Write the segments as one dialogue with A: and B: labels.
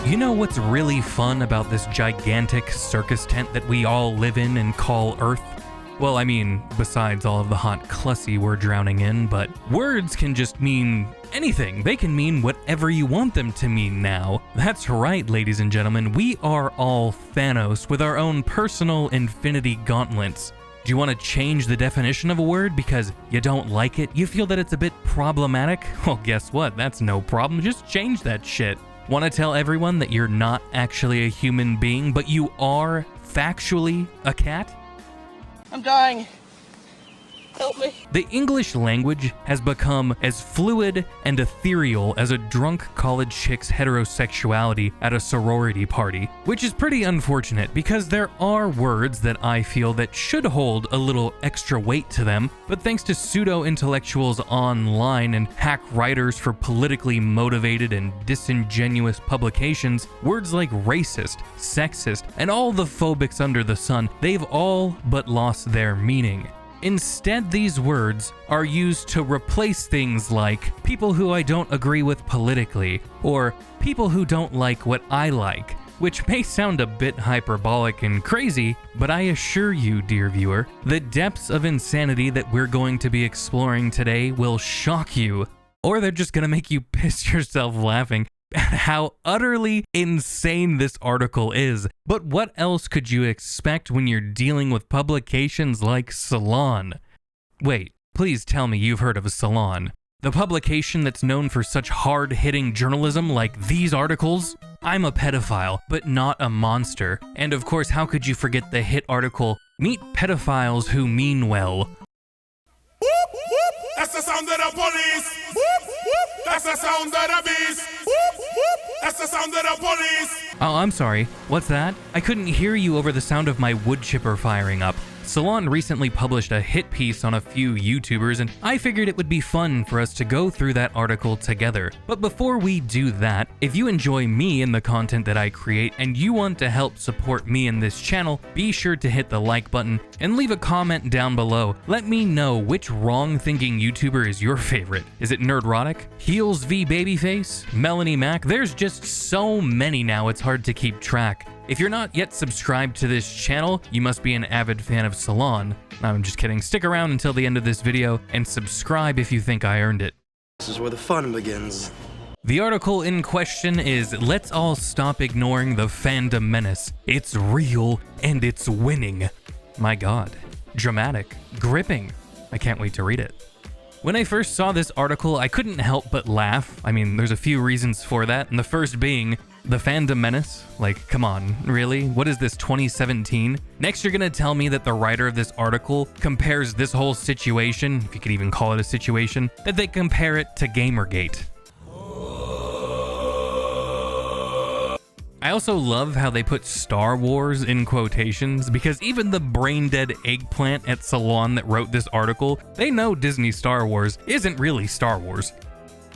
A: You know what's really fun about this gigantic circus tent that we all live in and call Earth? Well, I mean, besides all of the hot clussy we're drowning in, but words can just mean anything. They can mean whatever you want them to mean now. That's right, ladies and gentlemen, we are all Thanos with our own personal infinity gauntlets. Do you want to change the definition of a word because you don't like it? You feel that it's a bit problematic? Well, guess what? That's no problem. Just change that shit. Want to tell everyone that you're not actually a human being, but you are factually a cat?
B: I'm dying. Help me.
A: The English language has become as fluid and ethereal as a drunk college chick's heterosexuality at a sorority party, which is pretty unfortunate because there are words that I feel that should hold a little extra weight to them, but thanks to pseudo-intellectuals online and hack writers for politically motivated and disingenuous publications, words like racist, sexist, and all the phobics under the sun, they've all but lost their meaning. Instead, these words are used to replace things like people who I don't agree with politically, or people who don't like what I like, which may sound a bit hyperbolic and crazy, but I assure you, dear viewer, the depths of insanity that we're going to be exploring today will shock you, or they're just gonna make you piss yourself laughing at how utterly insane this article is. But what else could you expect when you're dealing with publications like Salon? Wait, please tell me you've heard of Salon, the publication that's known for such hard-hitting journalism like these articles? I'm a pedophile, but not a monster. And of course, how could you forget the hit article, Meet Pedophiles Who Mean Well?
C: That's the sound of the police. That's the sound of the beast. That's the sound of the police.
A: Oh, I'm sorry. What's that? I couldn't hear you over the sound of my wood chipper firing up. Salon recently published a hit piece on a few YouTubers, and I figured it would be fun for us to go through that article together. But before we do that, if you enjoy me and the content that I create and you want to help support me in this channel, be sure to hit the like button and leave a comment down below. Let me know which wrong-thinking YouTuber is your favorite. Is it Nerdrotic? Heels v Babyface? Melanie Mac? There's just so many now it's hard to keep track. If you're not yet subscribed to this channel, you must be an avid fan of Salon. I'm just kidding. Stick around until the end of this video and subscribe if you think I earned it.
D: This is where the fun begins.
A: The article in question is Let's All Stop Ignoring the Fandom Menace. It's real and it's winning. My god. Dramatic. Gripping. I can't wait to read it. When I first saw this article, I couldn't help but laugh. I mean, there's a few reasons for that, and the first being the fandom menace. Like, come on, really? What is this, 2017? Next, you're gonna tell me that the writer of this article compares this whole situation, if you could even call it a situation, that they compare it to Gamergate. I also love how they put Star Wars in quotations, because even the brain-dead eggplant at Salon that wrote this article, they know Disney Star Wars isn't really Star Wars.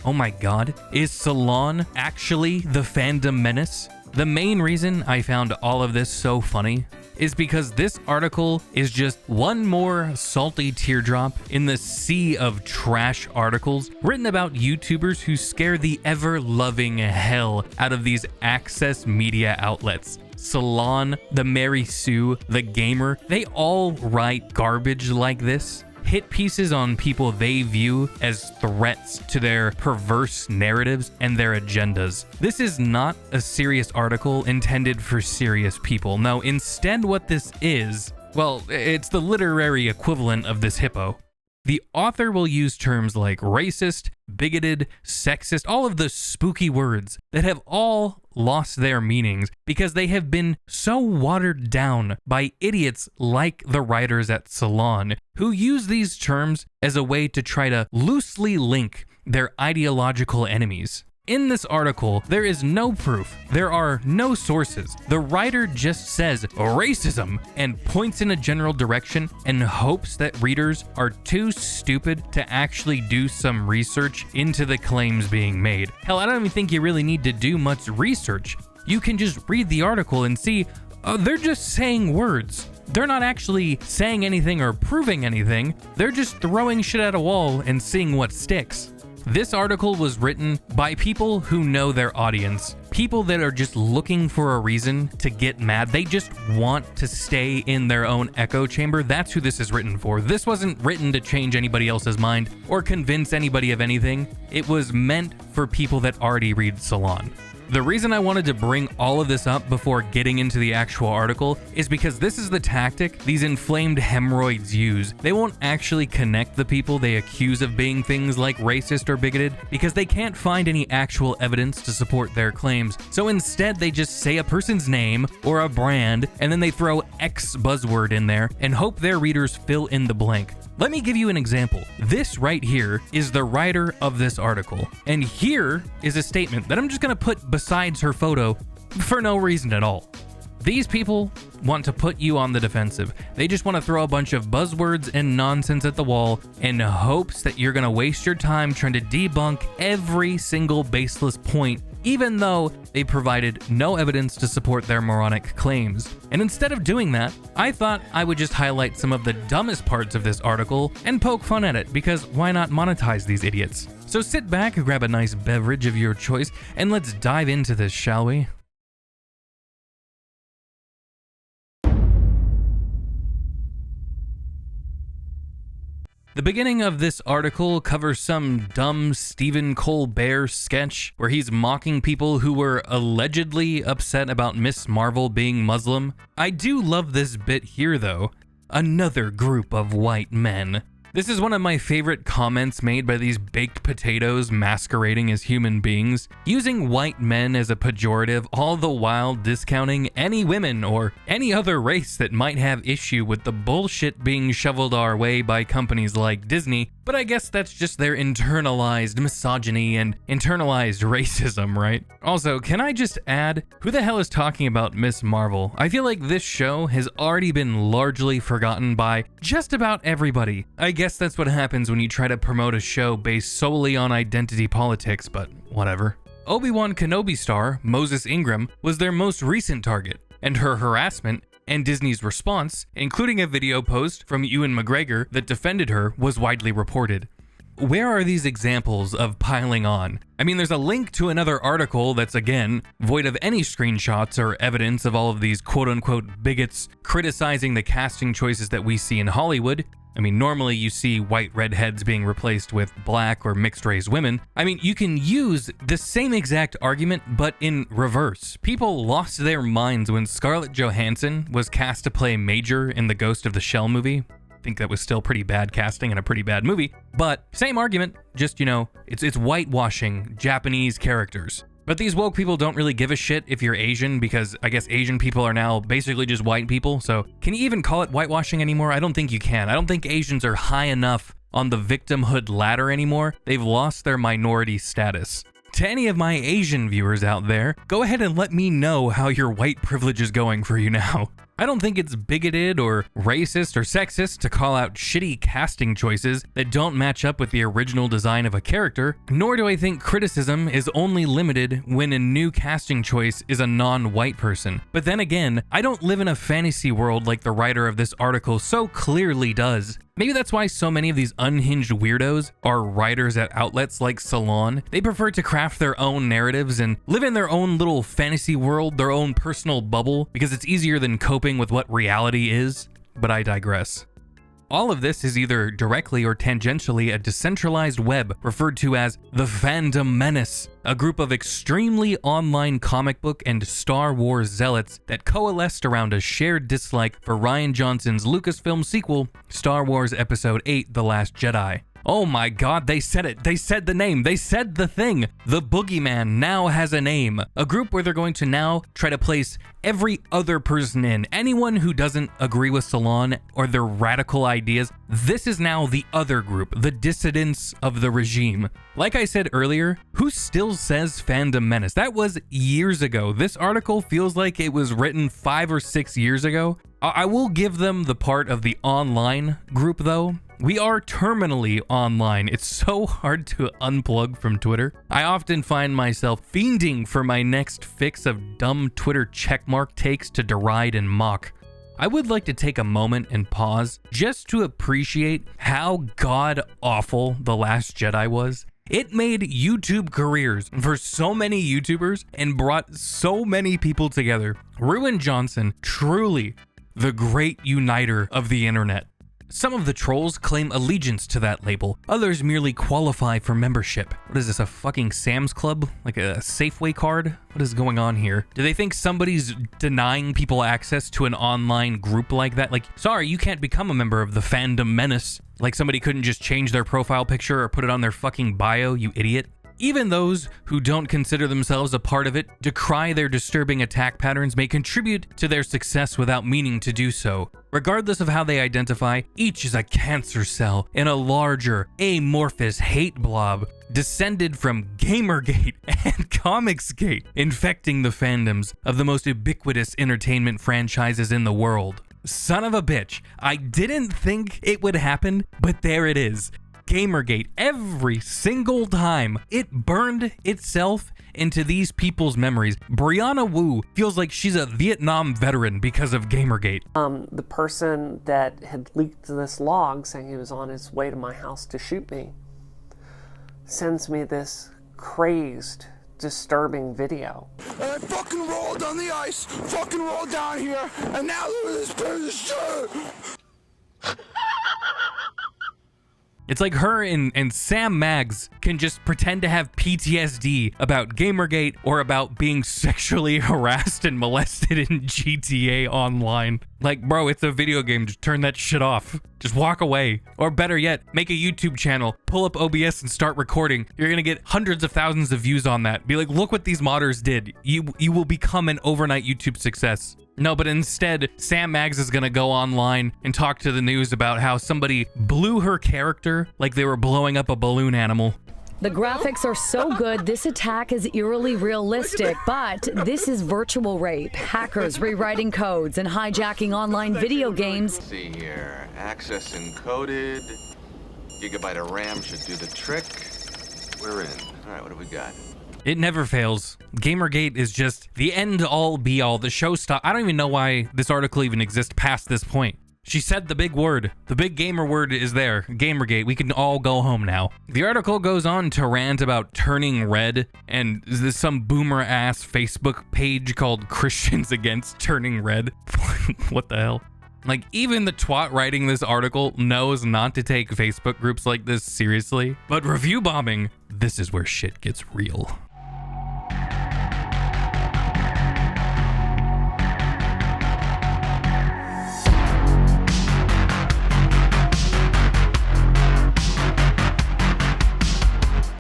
A: Oh my god, is Salon actually the fandom menace? The main reason I found all of this so funny is because this article is just one more salty teardrop in the sea of trash articles written about YouTubers who scare the ever-loving hell out of these access media outlets. Salon, the Mary Sue, the Gamer, they all write garbage like this. Hit pieces on people they view as threats to their perverse narratives and their agendas. This is not a serious article intended for serious people. No, instead what this is, well, it's the literary equivalent of this hippo. The author will use terms like racist, bigoted, sexist, all of the spooky words that have all lost their meanings because they have been so watered down by idiots like the writers at Salon, who use these terms as a way to try to loosely link their ideological enemies. In this article, there is no proof. There are no sources. The writer just says racism and points in a general direction and hopes that readers are too stupid to actually do some research into the claims being made. Hell, I don't even think you really need to do much research. You can just read the article and see, they're just saying words. They're not actually saying anything or proving anything. They're just throwing shit at a wall and seeing what sticks. This article was written by people who know their audience. People that are just looking for a reason to get mad. They just want to stay in their own echo chamber. That's who this is written for. This wasn't written to change anybody else's mind or convince anybody of anything. It was meant for people that already read Salon. The reason I wanted to bring all of this up before getting into the actual article is because this is the tactic these inflamed hemorrhoids use. They won't actually connect the people they accuse of being things like racist or bigoted because they can't find any actual evidence to support their claims. So instead, they just say a person's name or a brand and then they throw X buzzword in there and hope their readers fill in the blank. Let me give you an example. This right here is the writer of this article. And here is a statement that I'm just gonna put besides her photo for no reason at all. These people want to put you on the defensive. They just want to throw a bunch of buzzwords and nonsense at the wall in hopes that you're gonna waste your time trying to debunk every single baseless point, even though they provided no evidence to support their moronic claims. And instead of doing that, I thought I would just highlight some of the dumbest parts of this article and poke fun at it, because why not monetize these idiots? So sit back, grab a nice beverage of your choice, and let's dive into this, shall we? The beginning of this article covers some dumb Stephen Colbert sketch where he's mocking people who were allegedly upset about Miss Marvel being Muslim. I do love this bit here though. Another group of white men. This is one of my favorite comments made by these baked potatoes masquerading as human beings, using white men as a pejorative, all the while discounting any women or any other race that might have issue with the bullshit being shoveled our way by companies like Disney. But I guess that's just their internalized misogyny and internalized racism, right? Also, can I just add, who the hell is talking about Miss Marvel? I feel like this show has already been largely forgotten by just about everybody. I guess that's what happens when you try to promote a show based solely on identity politics, but whatever. Obi-Wan Kenobi star Moses Ingram was their most recent target, and her harassment and Disney's response, including a video post from Ewan McGregor that defended her, was widely reported. Where are these examples of piling on? I mean, there's a link to another article that's, again, void of any screenshots or evidence of all of these quote-unquote bigots criticizing the casting choices that we see in Hollywood. I mean, normally you see white redheads being replaced with black or mixed-race women. I mean, you can use the same exact argument, but in reverse. People lost their minds when Scarlett Johansson was cast to play Major in the Ghost of the Shell movie. I think that was still pretty bad casting and a pretty bad movie, but same argument, just, you know, it's whitewashing Japanese characters. But these woke people don't really give a shit if you're Asian, because I guess Asian people are now basically just white people. So can you even call it whitewashing anymore? I don't think you can. I don't think Asians are high enough on the victimhood ladder anymore. They've lost their minority status. To any of my Asian viewers out there, go ahead and let me know how your white privilege is going for you now. I don't think it's bigoted or racist or sexist to call out shitty casting choices that don't match up with the original design of a character, nor do I think criticism is only limited when a new casting choice is a non-white person. But then again, I don't live in a fantasy world like the writer of this article so clearly does. Maybe that's why so many of these unhinged weirdos are writers at outlets like Salon. They prefer to craft their own narratives and live in their own little fantasy world, their own personal bubble, because it's easier than coping with what reality is. But I digress. All of this is either directly or tangentially a decentralized web referred to as the Fandom Menace, a group of extremely online comic book and Star Wars zealots that coalesced around a shared dislike for Rian Johnson's Lucasfilm sequel, Star Wars Episode 8: The Last Jedi. Oh my god, they said it. They said the name. They said the thing. The Boogeyman now has a name. A group where they're going to now try to place every other person in. Anyone who doesn't agree with Salon or their radical ideas. This is now the other group, the dissidents of the regime. Like I said earlier, who still says Fandom Menace? That was years ago. This article feels like it was written 5 or 6 years ago. I will give them the part of the online group though. We are terminally online. It's so hard to unplug from Twitter. I often find myself fiending for my next fix of dumb Twitter checkmark takes to deride and mock. I would like to take a moment and pause just to appreciate how god-awful The Last Jedi was. It made YouTube careers for so many YouTubers and brought so many people together. Ruin Johnson, truly the great uniter of the internet. Some of the trolls claim allegiance to that label. Others merely qualify for membership. What is this, a fucking Sam's Club? Like a Safeway card? What is going on here? Do they think somebody's denying people access to an online group like that? Like, sorry, you can't become a member of the fandom menace. Like somebody couldn't just change their profile picture or put it on their fucking bio, you idiot. Even those who don't consider themselves a part of it decry their disturbing attack patterns may contribute to their success without meaning to do so. Regardless of how they identify, each is a cancer cell in a larger, amorphous hate blob descended from Gamergate and Comicsgate, infecting the fandoms of the most ubiquitous entertainment franchises in the world. Son of a bitch, I didn't think it would happen, but there it is. Gamergate, every single time, it burned itself into these people's memories. Brianna Wu feels like she's a Vietnam veteran because of Gamergate.
E: The person that had leaked this log saying he was on his way to my house to shoot me sends me this crazed, disturbing video.
C: I fucking rolled on the ice, fucking rolled down here, and now look at this piece of shit.
A: It's like her and Sam Maggs can just pretend to have PTSD about Gamergate or about being sexually harassed and molested in GTA Online. Like, bro, it's a video game. Just turn that shit off. Just walk away. Or better yet, make a YouTube channel, pull up OBS and start recording. You're gonna get hundreds of thousands of views on that. Be like, look what these modders did. You will become an overnight YouTube success. No, but instead, Sam Maggs is gonna go online and talk to the news about how somebody blew her character like they were blowing up a balloon animal.
F: The graphics are so good, this attack is eerily realistic, but this is virtual rape, hackers rewriting codes and hijacking online video games.
G: Let's see here, access encoded, Gigabyte of RAM should do the trick. We're in. All right, what have we got?
A: It never fails. Gamergate is just the end-all be-all. The show stop. I don't even know why this article even exists past this point. She said the big word. The big gamer word is there. Gamergate. We can all go home now. The article goes on to rant about turning red, and there's some boomer-ass Facebook page called Christians Against Turning Red. What the hell? Like, even the twat writing this article knows not to take Facebook groups like this seriously. But review bombing, this is where shit gets real.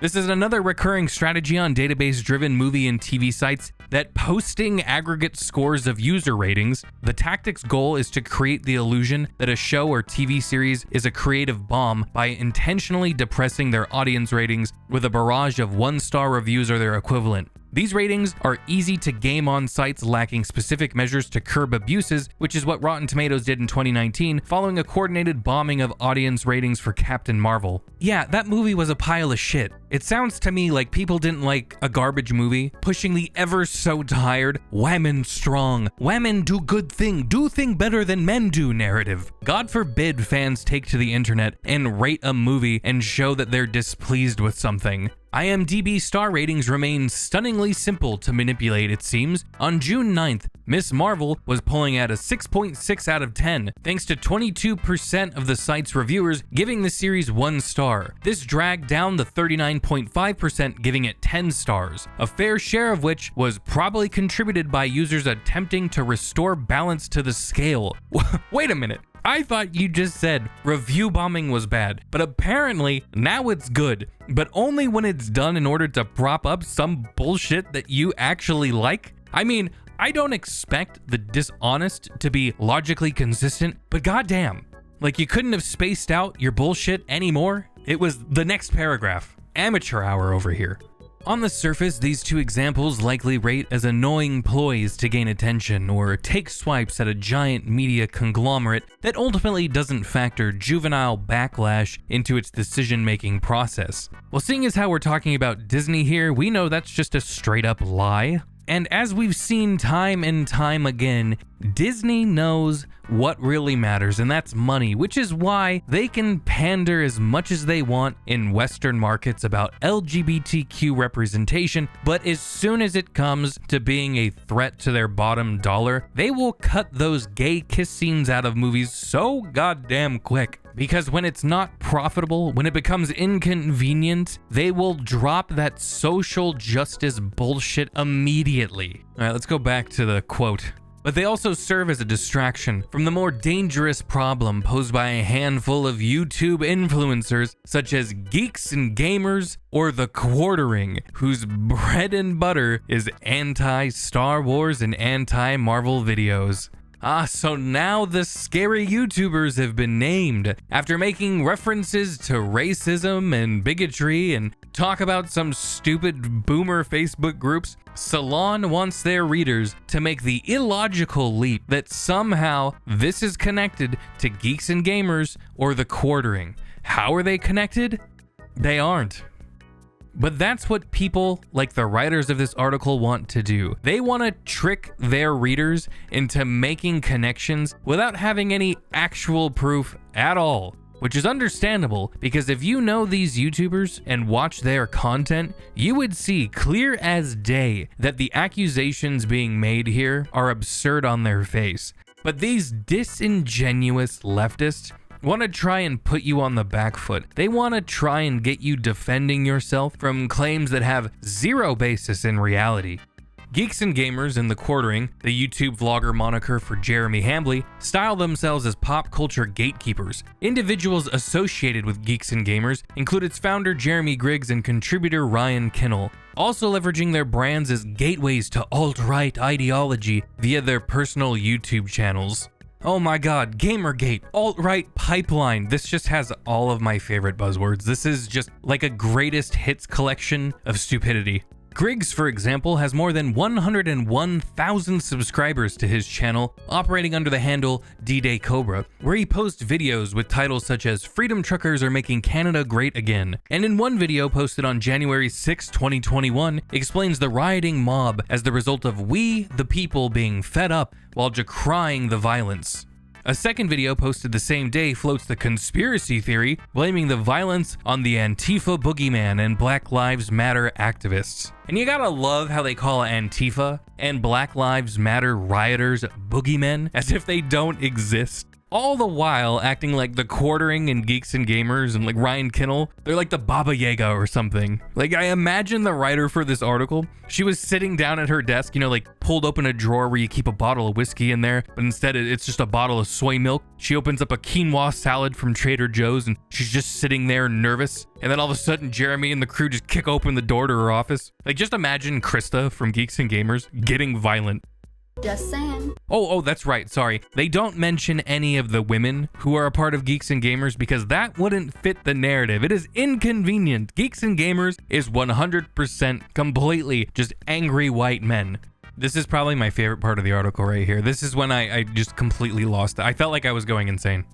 A: This is another recurring strategy on database-driven movie and TV sites that posting aggregate scores of user ratings. The tactic's goal is to create the illusion that a show or TV series is a creative bomb by intentionally depressing their audience ratings with a barrage of one-star reviews or their equivalent. These ratings are easy to game on sites lacking specific measures to curb abuses, which is what Rotten Tomatoes did in 2019 following a coordinated bombing of audience ratings for Captain Marvel. Yeah, that movie was a pile of shit. It sounds to me like people didn't like a garbage movie, pushing the ever so tired "women strong, women do good thing, do thing better than men do" narrative. God forbid fans take to the internet and rate a movie and show that they're displeased with something. IMDb star ratings remain stunningly simple to manipulate, it seems. On June 9th, Miss Marvel was pulling at a 6.6 out of 10, thanks to 22% of the site's reviewers giving the series 1 star. This dragged down the 39.5% giving it 10 stars, a fair share of which was probably contributed by users attempting to restore balance to the scale. Wait a minute. I thought you just said review bombing was bad, but apparently now it's good, but only when it's done in order to prop up some bullshit that you actually like. I mean, I don't expect the dishonest to be logically consistent, but goddamn, like you couldn't have spaced out your bullshit anymore. It was the next paragraph. Amateur hour over here. On the surface, these two examples likely rate as annoying ploys to gain attention or take swipes at a giant media conglomerate that ultimately doesn't factor juvenile backlash into its decision-making process. Well, seeing as how we're talking about Disney here, we know that's just a straight-up lie. And as we've seen time and time again, Disney knows what really matters, and that's money, which is why they can pander as much as they want in Western markets about LGBTQ representation, but as soon as it comes to being a threat to their bottom dollar, they will cut those gay kiss scenes out of movies so goddamn quick. Because when it's not profitable, when it becomes inconvenient, they will drop that social justice bullshit immediately. All right, let's go back to the quote. But they also serve as a distraction from the more dangerous problem posed by a handful of YouTube influencers such as Geeks and Gamers or The Quartering, whose bread and butter is anti-Star Wars and anti-Marvel videos. So now the scary YouTubers have been named after making references to racism and bigotry and talk about some stupid boomer Facebook groups. Salon wants their readers to make the illogical leap that somehow this is connected to Geeks and Gamers or The Quartering. How are they connected? They aren't. But that's what people like the writers of this article want to do. They want to trick their readers into making connections without having any actual proof at all, which is understandable because if you know these YouTubers and watch their content, you would see clear as day that the accusations being made here are absurd on their face. But these disingenuous leftists want to try and put you on the back foot. They want to try and get you defending yourself from claims that have zero basis in reality. Geeks and Gamers and The Quartering, the YouTube vlogger moniker for Jeremy Hambley, style themselves as pop culture gatekeepers. Individuals associated with Geeks and Gamers include its founder Jeremy Griggs and contributor Ryan Kinnell, also leveraging their brands as gateways to alt-right ideology via their personal YouTube channels. Oh my god, Gamergate, alt-right pipeline. This just has all of my favorite buzzwords. This is just like a greatest hits collection of stupidity. Griggs, for example, has more than 101,000 subscribers to his channel, operating under the handle D-Day Cobra, where he posts videos with titles such as Freedom Truckers are making Canada great again, and in one video posted on January 6, 2021, explains the rioting mob as the result of we, the people, being fed up while decrying the violence. A second video posted the same day floats the conspiracy theory, blaming the violence on the Antifa boogeyman and Black Lives Matter activists. And you gotta love how they call Antifa and Black Lives Matter rioters boogeymen, as if they don't exist. All the while acting like The Quartering and Geeks and Gamers and like Ryan Kinnell, they're like the Baba Yaga or something. Like, I imagine the writer for this article, she was sitting down at her desk, you know, like pulled open a drawer where you keep a bottle of whiskey in there, but instead it's just a bottle of soy milk. She opens up a quinoa salad from Trader Joe's and she's just sitting there nervous. And then all of a sudden Jeremy and the crew just kick open the door to her office. Like, just imagine Krista from Geeks and Gamers getting violent.
H: Just saying.
A: Oh, that's right. Sorry. They don't mention any of the women who are a part of Geeks and Gamers because that wouldn't fit the narrative. It is inconvenient. Geeks and Gamers is 100% completely just angry white men. This is probably my favorite part of the article right here. This is when I just completely lost it. I felt like I was going insane.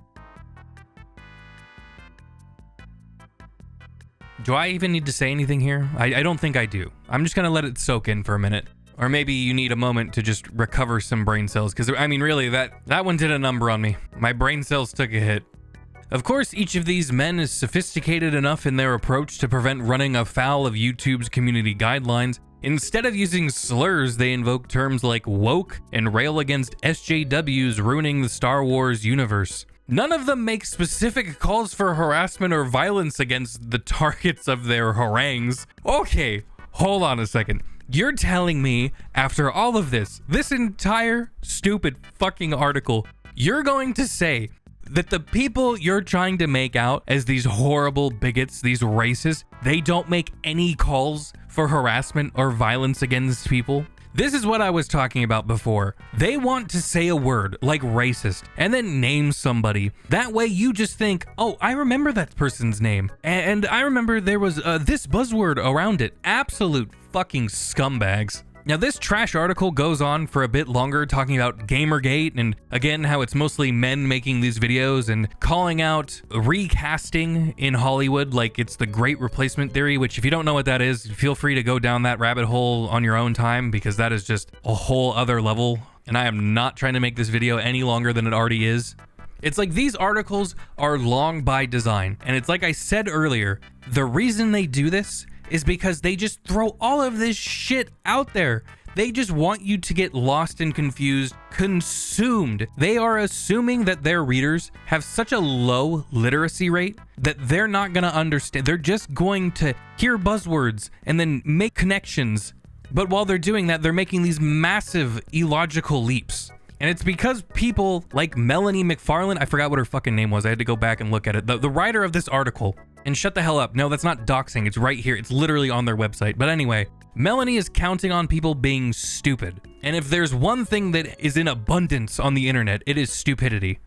A: Do I even need to say anything here? I don't think I do. I'm just gonna let it soak in for a minute. Or maybe you need a moment to just recover some brain cells, because I mean, really, that one did a number on me. My brain cells took a hit. Of course, each of these men is sophisticated enough in their approach to prevent running afoul of YouTube's community guidelines. Instead of using slurs, they invoke terms like woke and rail against SJWs ruining the Star Wars universe. None of them make specific calls for harassment or violence against the targets of their harangues. Okay, hold on a second. You're telling me, after all of this entire stupid fucking article, you're going to say that the people you're trying to make out as these horrible bigots, these racists, they don't make any calls for harassment or violence against people? This is what I was talking about before. They want to say a word like racist and then name somebody. That way you just think, oh, I remember that person's name. And I remember there was this buzzword around it. Absolute fucking scumbags. Now, this trash article goes on for a bit longer, talking about Gamergate and, again, how it's mostly men making these videos and calling out recasting in Hollywood like it's the great replacement theory, which if you don't know what that is, feel free to go down that rabbit hole on your own time, because that is just a whole other level, and I am not trying to make this video any longer than it already is. It's like these articles are long by design, and it's like I said earlier, the reason they do this is because they just throw all of this shit out there. They just want you to get lost and confused, consumed. They are assuming that their readers have such a low literacy rate that they're not gonna understand. They're just going to hear buzzwords and then make connections. But while they're doing that, they're making these massive illogical leaps. And it's because people like Melanie McFarlane, I forgot what her fucking name was, I had to go back and look at it, the writer of this article, and shut the hell up, no, that's not doxing, it's right here, it's literally on their website. But anyway, Melanie is counting on people being stupid. And if there's one thing that is in abundance on the internet, it is stupidity.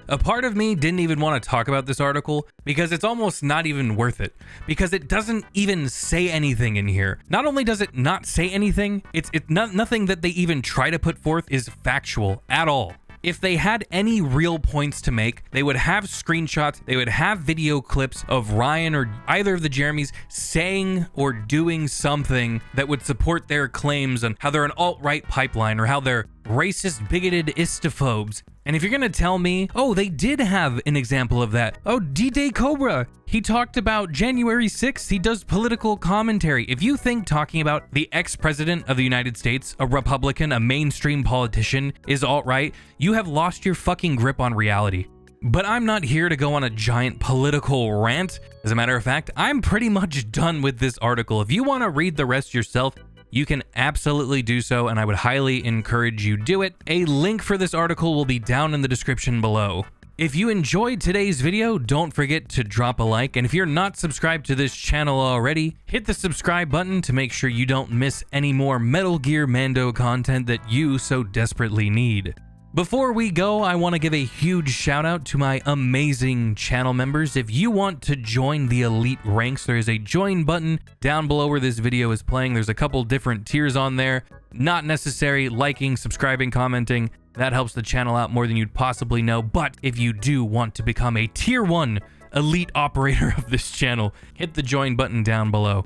A: A part of me didn't even want to talk about this article because it's almost not even worth it, because it doesn't even say anything in here. Not only does it not say anything, it's nothing that they even try to put forth is factual at all. If they had any real points to make, they would have screenshots, they would have video clips of Ryan or either of the Jeremys saying or doing something that would support their claims on how they're an alt-right pipeline or how they're racist, bigoted istophobes. And if you're gonna tell me, oh, they did have an example of that. Oh, D-Day Cobra, he talked about January 6th, he does political commentary. If you think talking about the ex-president of the United States, a Republican, a mainstream politician, is alt-right, you have lost your fucking grip on reality. But I'm not here to go on a giant political rant. As a matter of fact, I'm pretty much done with this article. If you wanna read the rest yourself, you can absolutely do so, and I would highly encourage you do it. A link for this article will be down in the description below. If you enjoyed today's video, don't forget to drop a like, and if you're not subscribed to this channel already, hit the subscribe button to make sure you don't miss any more Metal Gear Mando content that you so desperately need. Before we go, I want to give a huge shout out to my amazing channel members. If you want to join the elite ranks, there is a join button down below where this video is playing. There's a couple different tiers on there. Not necessary, liking, subscribing, commenting. That helps the channel out more than you'd possibly know. But if you do want to become a tier 1 elite operator of this channel, hit the join button down below.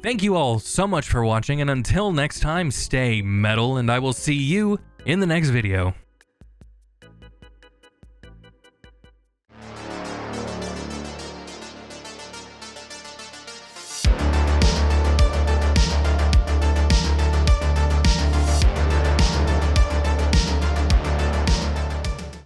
A: Thank you all so much for watching, and until next time, stay metal, and I will see you in the next video.